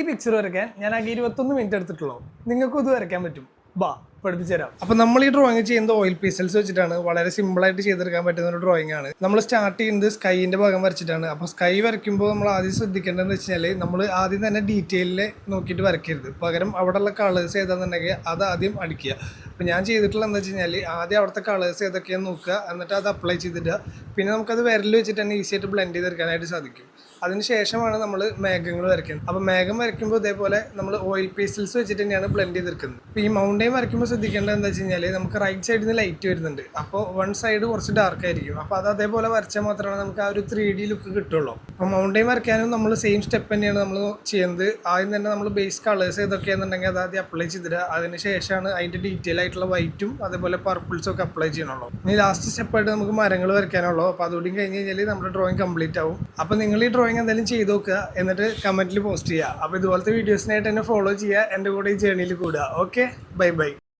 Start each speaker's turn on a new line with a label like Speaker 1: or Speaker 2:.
Speaker 1: ഈ പിക്ചർ വരയ്ക്കാൻ ഞാൻ ആകെ 21 മിനിറ്റ് എടുത്തിട്ടുള്ളൂ. നിങ്ങൾക്കും ഇത് വരയ്ക്കാൻ പറ്റും. ബാ പഠിപ്പിച്ചു തരാം. അപ്പോൾ നമ്മൾ ഈ ഡ്രോയിങ് ചെയ്യുന്നത് ഓയിൽ പീസൽസ് വെച്ചിട്ടാണ്. വളരെ സിമ്പിളായിട്ട് ചെയ്തെടുക്കാൻ പറ്റുന്ന ഒരു ഡ്രോയിങ് ആണ്. നമ്മൾ സ്റ്റാർട്ട് ചെയ്യുന്നത് സ്കൈൻ്റെ ഭാഗം വരച്ചിട്ടാണ്. അപ്പോൾ സ്കൈ വരയ്ക്കുമ്പോൾ നമ്മൾ ആദ്യം ശ്രദ്ധിക്കേണ്ടതെന്ന് വെച്ച് കഴിഞ്ഞാൽ നമ്മൾ ആദ്യം തന്നെ ഡീറ്റെയിലിൽ നോക്കിയിട്ട് വരയ്ക്കരുത്. പകരം അവിടെയുള്ള കളേഴ്സ് ഏതാണെന്നുണ്ടെങ്കിൽ അത് ആദ്യം അടിക്കുക. അപ്പോൾ ഞാൻ ചെയ്തിട്ടുള്ള എന്താ വെച്ച് കഴിഞ്ഞാൽ ആദ്യം അവിടുത്തെ കളേഴ്സ് ഏതൊക്കെയാണെന്ന് നോക്കുക, എന്നിട്ട് അത് അപ്ലൈ ചെയ്തിട്ട് പിന്നെ നമുക്കത് വിരൽ വെച്ചിട്ട് തന്നെ ഈസി ആയിട്ട് ബ്ലെൻഡ് ചെയ്തെടുക്കാനായിട്ട് സാധിക്കും. അതിനുശേഷമാണ് നമ്മൾ മേഘങ്ങൾ വരയ്ക്കുന്നത്. അപ്പോൾ മേഘം വരയ്ക്കുമ്പോൾ ഇതേപോലെ നമ്മൾ ഓയിൽ പീസൽസ് വെച്ചിട്ട് തന്നെയാണ് ബ്ലെൻഡ് ചെയ്തെടുക്കുന്നത്. ഇപ്പോൾ ഈ മൗണ്ടെയിൻ വരയ്ക്കുമ്പോൾ ശ്രദ്ധിക്കേണ്ടത് എന്താ വെച്ച് കഴിഞ്ഞാൽ നമുക്ക് റൈറ്റ് സൈഡിൽ നിന്ന് ലൈറ്റ് വരുന്നുണ്ട്. അപ്പോൾ വൺ സൈഡ് കുറച്ച് ഡാർക്ക് ആയിരിക്കും. അപ്പോൾ അത് അതേപോലെ വരച്ചാൽ മാത്രമാണ് നമുക്ക് ആ ഒരു 3D ലുക്ക് കിട്ടുള്ളൂ. അപ്പോൾ മൗണ്ടെയിൻ വരയ്ക്കാനും നമ്മൾ സെയിം സ്റ്റെപ്പ് തന്നെയാണ് നമ്മൾ ചെയ്യുന്നത്. ആദ്യം തന്നെ നമ്മൾ ബേസ് കളേഴ്സ് ഏതൊക്കെയാണെന്നുണ്ടെങ്കിൽ അത് ആദ്യം അപ്ലൈ ചെയ്തിടുക. അതിന് ശേഷമാണ് അതിൻ്റെ ഡീറ്റെയിൽ ആയിട്ടുള്ള വൈറ്റും അതേപോലെ പർപ്പിൾസും ഒക്കെ അപ്ലൈ ചെയ്യണുള്ളൂ. ഇനി ലാസ്റ്റ് സ്റ്റെപ്പായിട്ട് നമുക്ക് മരങ്ങൾ വരയ്ക്കാനുള്ളൂ. അപ്പോൾ അതുകൂടി കഴിഞ്ഞ് കഴിഞ്ഞാൽ നമ്മുടെ ഡ്രോയിങ് കംപ്ലീറ്റ് ആവും. അപ്പോൾ നിങ്ങൾ ഈ ഡ്രോയിങ് എന്തായാലും ചെയ്ത് നോക്കുക, എന്നിട്ട് കമൻറ്റിൽ പോസ്റ്റ് ചെയ്യുക. അപ്പോൾ ഇതുപോലത്തെ വീഡിയോസിനായിട്ട് എന്നെ ഫോളോ ചെയ്യുക, എൻ്റെ കൂടെ ഈ ജേർണിയിൽ കൂടുക. Okay, bye bye.